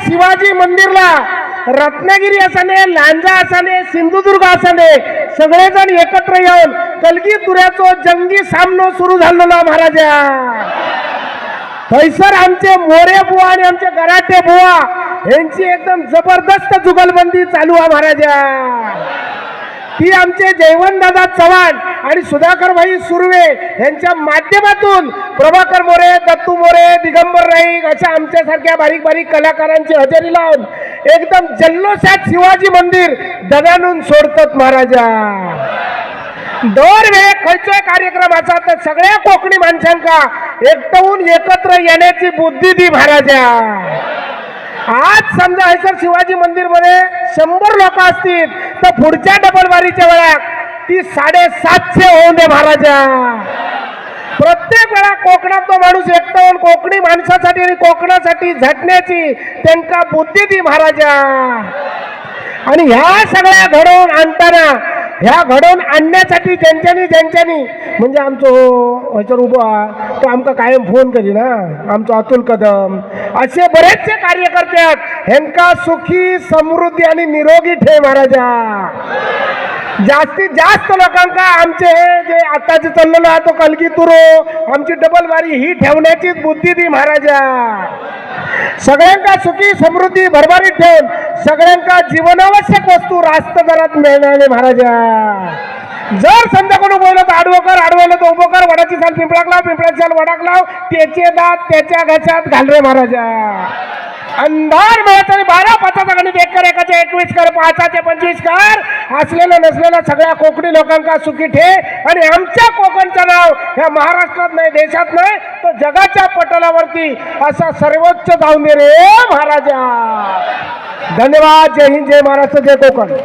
शिवाजी मंदिरला रत्नागिरी असाने, लांजा असाने, सिंधुदुर्ग असाने सगळेजण एकत्र येऊन कलगीतुऱ्याचो जंगी सामनो सुरू झालेला महाराजा. थैसर आमचे मोरे बुवा आणि आमचे गराटे बुवा यांची एकदम जबरदस्त जुगलबंदी चालू आहे महाराजा. ती आमचे जयवंतदादा चव्हाण आणि सुधाकर भाई सुर्वे यांच्या माध्यमातून प्रभाकर मोरे, दत्तू मोरे, दिगंबर नाईक अशा आमच्यासारख्या बारीक बारीक कलाकारांची हजेरी लावून एकदम जल्लोषात शिवाजी मंदिर दगानून सोडतात महाराजा. दरवेळी खंयचोय कार्यक्रम असा तर सगळ्या कोकणी माणसांका एकटवून एकत्र येण्याची बुद्धी दी महाराजा. आज समजा हैसर शिवाजी मंदिर मध्ये 100 लोक असतील तर पुढच्या डबल वारीच्या वेळात ती 750 होऊन दे महाराजा. प्रत्येक वेळा कोकणात तो माणूस एकटवून कोकणी माणसासाठी आणि कोकणासाठी झटण्याची त्यांना बुद्धी दी महाराजा. आणि ह्या सगळ्या घडवून आणताना ह्या घडवून आणण्यासाठी ज्यांच्यानी म्हणजे आमचं ह्याच्यावर उभा तो आमका कायम फोन करी ना आमचं अतुल कदम असे बरेचसे कार्यकर्ते आहेत. ह्यांका सुखी समृद्धी आणि निरोगी ठेव महाराजा. जास्तीत जास्त लोकांका आमचे हे जे आताचे चाललेलं आहे तो कलगीतुरो आमची डबल वारी ही ठेवण्याची बुद्धी दी महाराजा. सगळ्यांका सुखी समृद्धी भरभरीत ठेवून सगळ्यांका जीवनावश्यक वस्तू रास्त दरात मिळणारे महाराजा. जर समजा कोणी बोलत आडवकर आडवलं तर उभं कर, वडाची साल पिंपळाक लाव, पिंपळाची साल वडाक लाव, त्याचे दात त्याच्या घशात घाल रे महाराजा. अंधार मिळत आणि 12 5चा गणित 1 कर 1चे 21 कर 5चे 25 कर असलेलं नसलेल्या सगळ्या कोकणी लोकांका सुखी ठे. आणि आमच्या कोकणचं नाव ह्या महाराष्ट्रात नाही, देशात नाही तर जगाच्या पटलावरती असा सर्वोच्च जाऊन दे रे महाराजा. धन्यवाद. जय हिंद, जय महाराष्ट्र, जय कोकण.